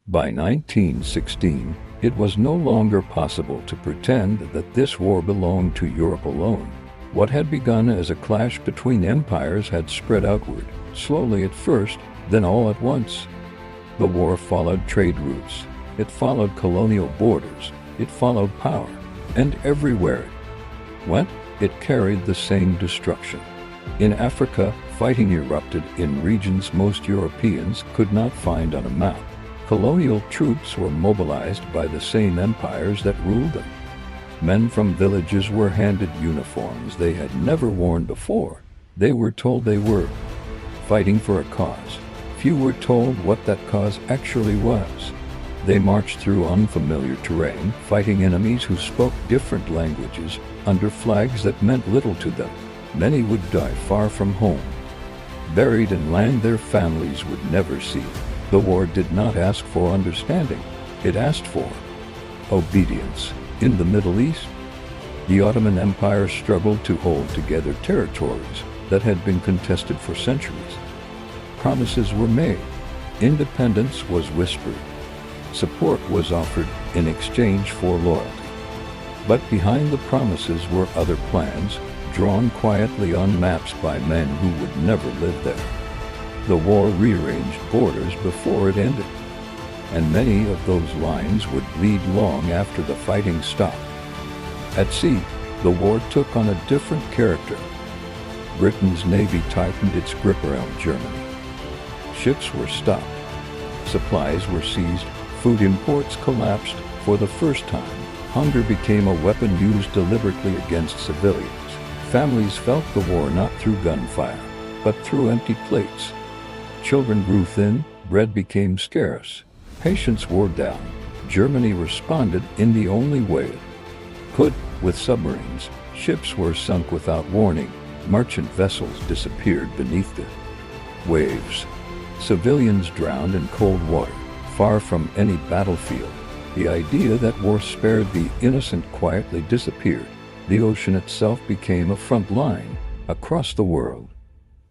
By 1916, it was no longer possible to pretend that this war belonged to Europe alone. What had begun as a clash between empires had spread outward, slowly at first, then all at once. The war followed trade routes, it followed colonial borders, it followed power, and everywhere it went, it carried the same destruction. In Africa, fighting erupted in regions most Europeans could not find on a map. Colonial troops were mobilized by the same empires that ruled them. Men from villages were handed uniforms they had never worn before. They were told they were fighting for a cause. Few were told what that cause actually was. They marched through unfamiliar terrain, fighting enemies who spoke different languages, under flags that meant little to them. Many would die far from home, buried in land their families would never see. The war did not ask for understanding, it asked for obedience. In the Middle East, the Ottoman Empire struggled to hold together territories that had been contested for centuries. Promises were made, independence was whispered, support was offered in exchange for loyalty. But behind the promises were other plans, drawn quietly on maps by men who would never live there. The war rearranged borders before it ended, and many of those lines would lead long after the fighting stopped. At sea, the war took on a different character. Britain's navy tightened its grip around Germany. Ships were stopped, supplies were seized, food imports collapsed. For the first time, hunger became a weapon used deliberately against civilians. Families felt the war not through gunfire, but through empty plates. Children grew thin, bread became scarce, patience wore down. Germany responded in the only way it could, with submarines. Ships were sunk without warning, merchant vessels disappeared beneath the waves. Civilians drowned in cold water, far from any battlefield. The idea that war spared the innocent quietly disappeared. The ocean itself became a front line across the world.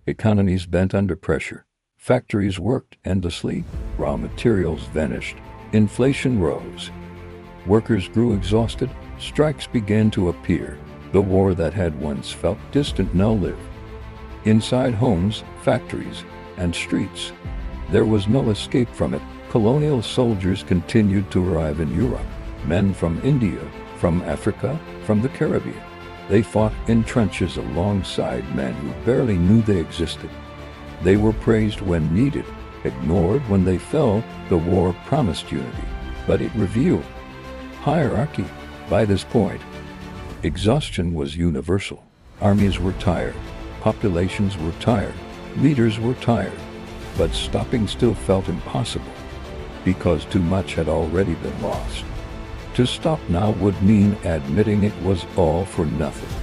Economies bent under pressure. Factories worked endlessly, raw materials vanished, inflation rose. Workers grew exhausted, strikes began to appear. The war that had once felt distant now lived inside homes, factories, and streets. There was no escape from it. Colonial soldiers continued to arrive in Europe. Men from India, from Africa, from the Caribbean. They fought in trenches alongside men who barely knew they existed. They were praised when needed, ignored when they fell. The war promised unity, but it revealed hierarchy. By this point, exhaustion was universal. Armies were tired, populations were tired, leaders were tired, but stopping still felt impossible, because too much had already been lost. To stop now would mean admitting it was all for nothing,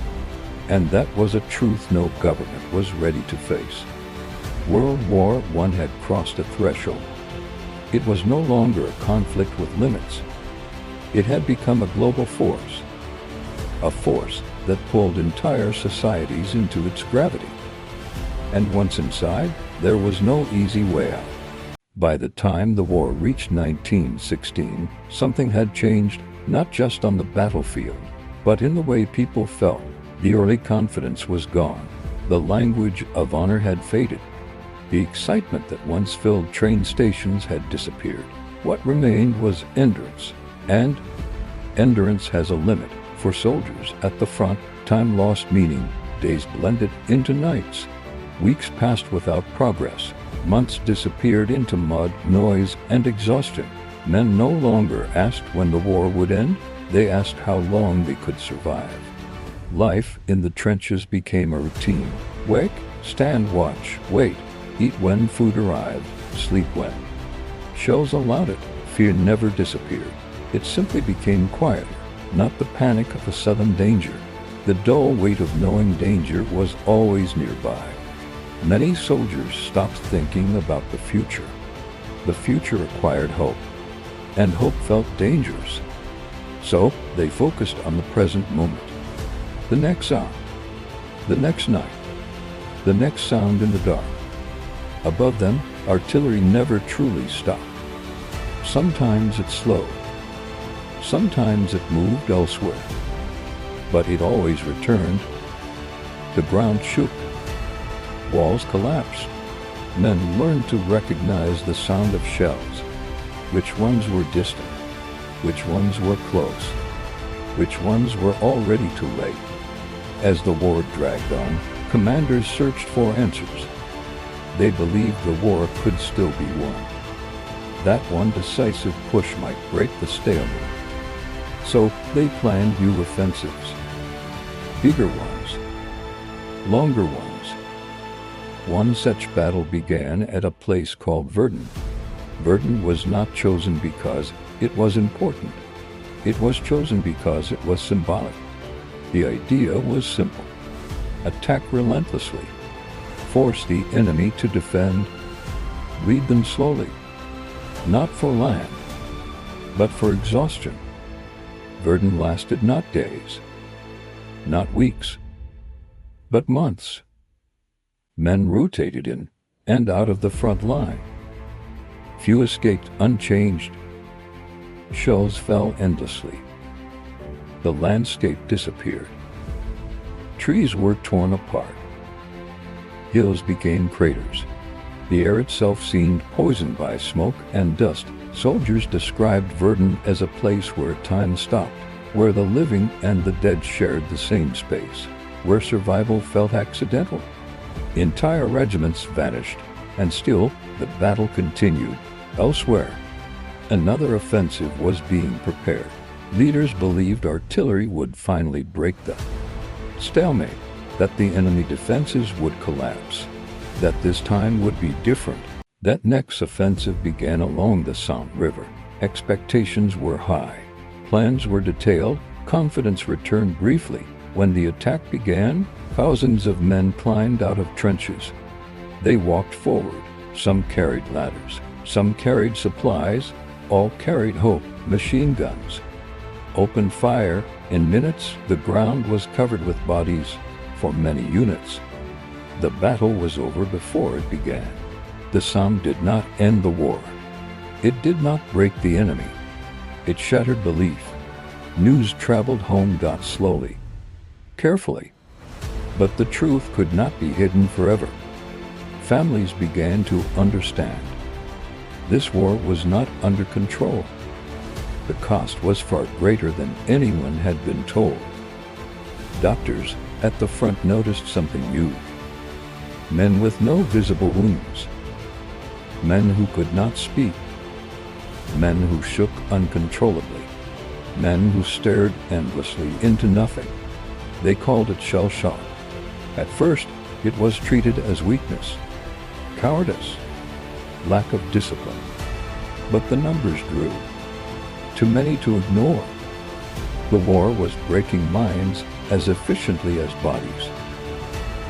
and that was a truth no government was ready to face. World War I had crossed a threshold. It was no longer a conflict with limits. It had become a global force, a force that pulled entire societies into its gravity. And once inside, there was no easy way out. By the time the war reached 1916, something had changed, not just on the battlefield, but in the way people felt. The early confidence was gone. The language of honor had faded. The excitement that once filled train stations had disappeared. What remained was endurance, and endurance has a limit. For soldiers at the front, time lost meaning. Days blended into nights. Weeks passed without progress. Months disappeared into mud, noise, and exhaustion. Men no longer asked when the war would end, they asked how long they could survive. Life in the trenches became a routine. Wake, stand watch, wait, eat when food arrived, sleep when shells allowed it. Fear never disappeared. It simply became quieter, not the panic of a sudden danger. The dull weight of knowing danger was always nearby. Many soldiers stopped thinking about the future. The future required hope, and hope felt dangerous. So they focused on the present moment. The next sound, the next night, the next sound in the dark. Above them, artillery never truly stopped. Sometimes it slowed. Sometimes it moved elsewhere. But it always returned. The ground shook. Walls collapsed. Men learned to recognize the sound of shells. Which ones were distant? Which ones were close? Which ones were already too late? As the war dragged on, commanders searched for answers. They believed the war could still be won. That one decisive push might break the stalemate. So they planned new offensives. Bigger ones. Longer ones. One such battle began at a place called Verdun. Verdun was not chosen because it was important. It was chosen because it was symbolic. The idea was simple. Attack relentlessly. Force the enemy to defend. Lead them slowly. Not for land, but for exhaustion. Verdun lasted not days, not weeks, but months. Men rotated in and out of the front line. Few escaped unchanged. Shells fell endlessly. The landscape disappeared. Trees were torn apart. Hills became craters. The air itself seemed poisoned by smoke and dust. Soldiers described Verdun as a place where time stopped, where the living and the dead shared the same space, where survival felt accidental. Entire regiments vanished, and still the battle continued. Elsewhere, another offensive was being prepared. Leaders believed artillery would finally break the stalemate, that the enemy defenses would collapse, that this time would be different. That next offensive began along the Somme River. Expectations were high. Plans were detailed. Confidence returned briefly. When the attack began, thousands of men climbed out of trenches. They walked forward. Some carried ladders. Some carried supplies. All carried hope. Machine guns opened fire. In minutes, the ground was covered with bodies for many units. The battle was over before it began. The Somme did not end the war. It did not break the enemy. It shattered belief. News traveled home got slowly, carefully. But the truth could not be hidden forever. Families began to understand. This war was not under control. The cost was far greater than anyone had been told. Doctors at the front noticed something new. Men with no visible wounds. Men who could not speak. Men who shook uncontrollably. Men who stared endlessly into nothing. They called it shell shock. At first, it was treated as weakness, cowardice, lack of discipline. But the numbers grew. Too many to ignore. The war was breaking minds as efficiently as bodies.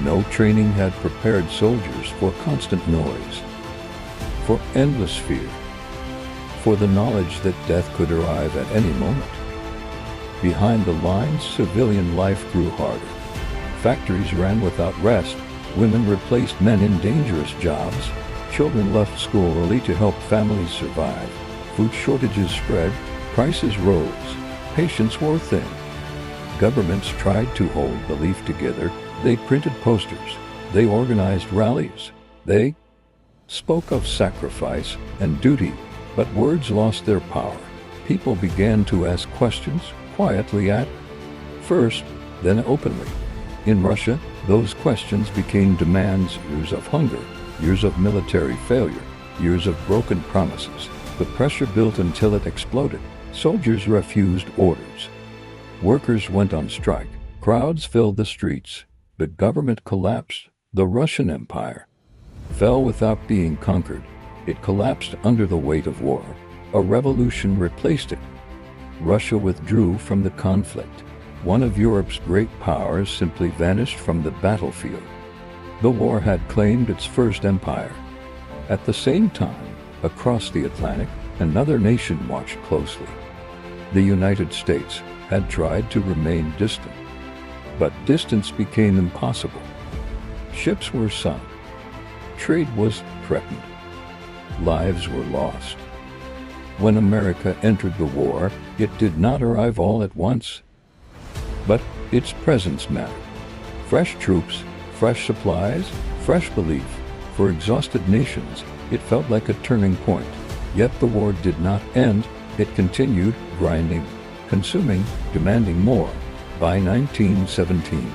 No training had prepared soldiers for constant noise, for endless fear, for the knowledge that death could arrive at any moment. Behind the lines, civilian life grew harder. Factories ran without rest. Women replaced men in dangerous jobs. Children left school early to help families survive. Food shortages spread. Prices rose. Patients wore thin. Governments tried to hold belief together. They printed posters. They organized rallies. They spoke of sacrifice and duty, but words lost their power. People began to ask questions, quietly at first, then openly. In Russia, those questions became demands. Years of hunger, years of military failure, years of broken promises. The pressure built until it exploded. Soldiers refused orders. Workers went on strike. Crowds filled the streets. The government collapsed. The Russian Empire fell without being conquered. It collapsed under the weight of war. A revolution replaced it. Russia withdrew from the conflict. One of Europe's great powers simply vanished from the battlefield. The war had claimed its first empire. At the same time, across the Atlantic, another nation watched closely. The United States had tried to remain distant. But distance became impossible. Ships were sunk. Trade was threatened. Lives were lost. When America entered the war, it did not arrive all at once. But its presence mattered. Fresh troops, fresh supplies, fresh belief. For exhausted nations, it felt like a turning point. Yet the war did not end. It continued, grinding, consuming, demanding more. By 1917,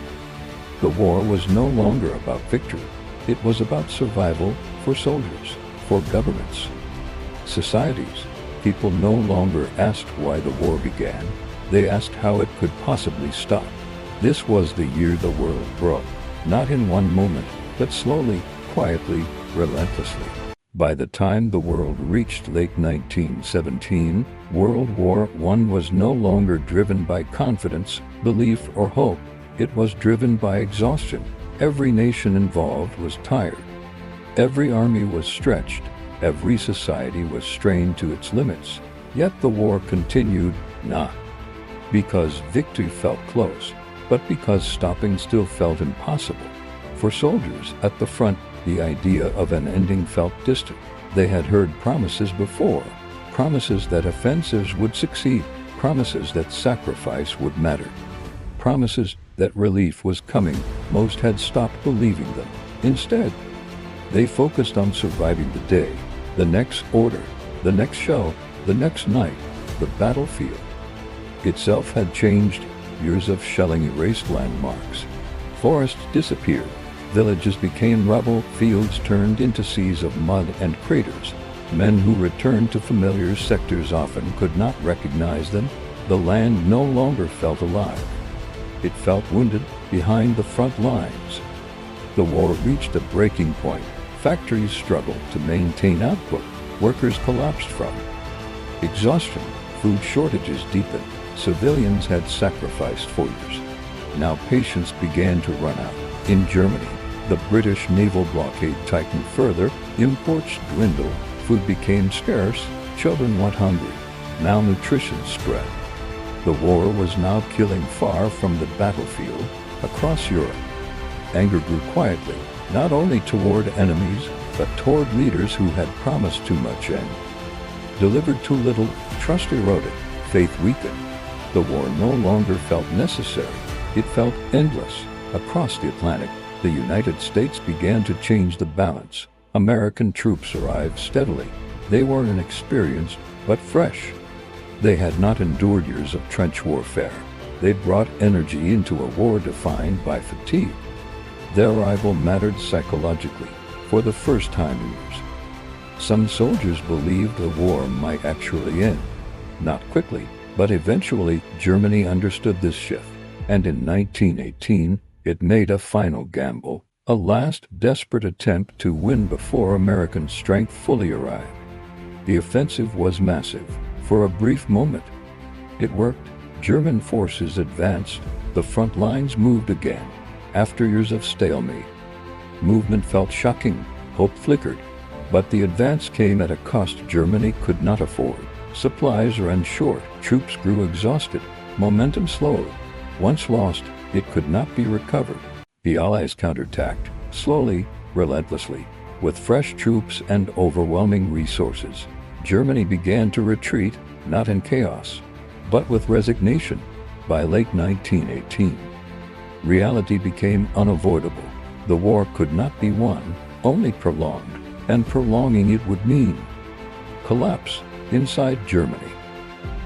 the war was no longer about victory. It was about survival for soldiers, for governments, societies. People no longer asked why the war began. They asked how it could possibly stop. This was the year the world broke, not in one moment, but slowly, quietly, relentlessly. By the time the world reached late 1917, World War I was no longer driven by confidence, belief, or hope. It was driven by exhaustion. Every nation involved was tired. Every army was stretched. Every society was strained to its limits. Yet the war continued, not because victory felt close, but because stopping still felt impossible. For soldiers at the front, the idea of an ending felt distant. They had heard promises before, promises that offensives would succeed, promises that sacrifice would matter, promises that relief was coming. Most had stopped believing them. Instead, they focused on surviving the day, the next order, the next shell, the next night. The battlefield itself had changed. Years of shelling erased landmarks. Forests disappeared. Villages became rubble. Fields turned into seas of mud and craters. Men who returned to familiar sectors often could not recognize them. The land no longer felt alive. It felt wounded behind the front lines. The war reached a breaking point. Factories struggled to maintain output. Workers collapsed from exhaustion. Food shortages deepened. Civilians had sacrificed for years. Now patience began to run out. In Germany, the British naval blockade tightened further. Imports dwindled. Food became scarce. Children went hungry. Malnutrition spread. The war was now killing far from the battlefield. Across Europe, anger grew quietly, not only toward enemies, but toward leaders who had promised too much and delivered too little. Trust eroded. Faith weakened. The war no longer felt necessary. It felt endless. Across the Atlantic, the United States began to change the balance. American troops arrived steadily. They were inexperienced, but fresh. They had not endured years of trench warfare. They brought energy into a war defined by fatigue. Their arrival mattered psychologically, for the first time in years. Some soldiers believed the war might actually end. Not quickly, but eventually. Germany understood this shift, and in 1918, it made a final gamble, a last desperate attempt to win before American strength fully arrived. The offensive was massive. For a brief moment, it worked. German forces advanced. The front lines moved again. After years of stalemate, movement felt shocking. Hope flickered. But the advance came at a cost Germany could not afford. Supplies ran short. Troops grew exhausted. Momentum slowed. Once lost, it could not be recovered. The Allies counterattacked, slowly, relentlessly. With fresh troops and overwhelming resources, Germany began to retreat, not in chaos, but with resignation. By late 1918, reality became unavoidable. The war could not be won, only prolonged, and prolonging it would mean collapse inside Germany.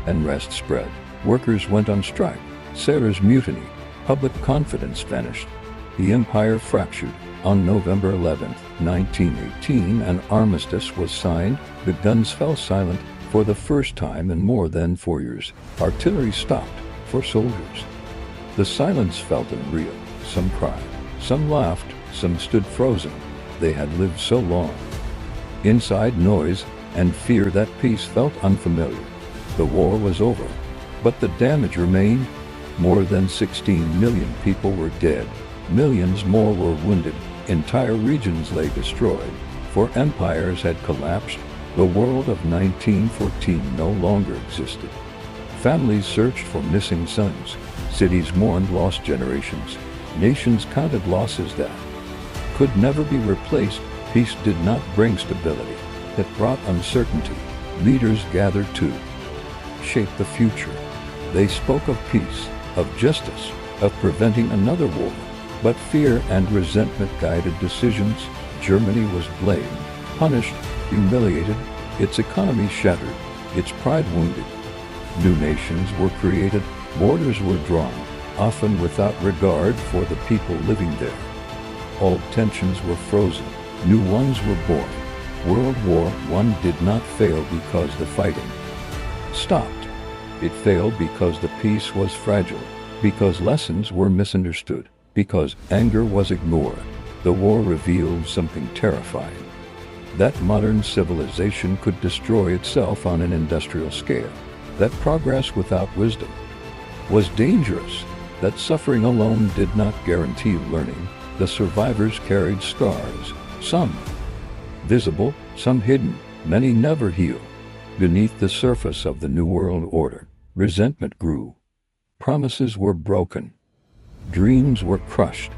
Unrest spread. Workers went on strike. Sailors mutinied. Public confidence vanished. The empire fractured. On November 11, 1918, an armistice was signed. The guns fell silent. For the first time in more than 4 years, artillery stopped for soldiers. The silence felt unreal. Some cried, some laughed, some stood frozen. They had lived so long. Inside noise and fear, that peace felt unfamiliar. The war was over, but the damage remained. More than 16 million people were dead. Millions more were wounded. Entire regions lay destroyed, for empires had collapsed. The world of 1914 no longer existed. Families searched for missing sons. Cities mourned lost generations. Nations counted losses that could never be replaced. Peace did not bring stability. It brought uncertainty. Leaders gathered to shape the future. They spoke of peace, of justice, of preventing another war. But fear and resentment guided decisions. Germany was blamed, punished, humiliated, its economy shattered, its pride wounded. New nations were created, borders were drawn, often without regard for the people living there. Old tensions were frozen, new ones were born. World War I did not fail because the fighting stopped. It failed because the peace was fragile, because lessons were misunderstood, because anger was ignored. The war revealed something terrifying: that modern civilization could destroy itself on an industrial scale, that progress without wisdom was dangerous, that suffering alone did not guarantee learning. The survivors carried scars, some visible, some hidden, many never healed. Beneath the surface of the New World Order, resentment grew. Promises were broken. Dreams were crushed.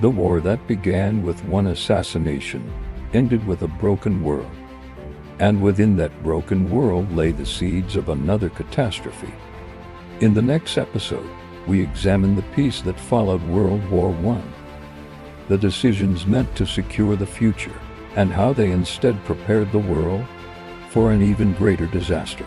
The war that began with one assassination ended with a broken world. And within that broken world lay the seeds of another catastrophe. In the next episode, we examine the peace that followed World War I, the decisions meant to secure the future, and how they instead prepared the world for an even greater disaster.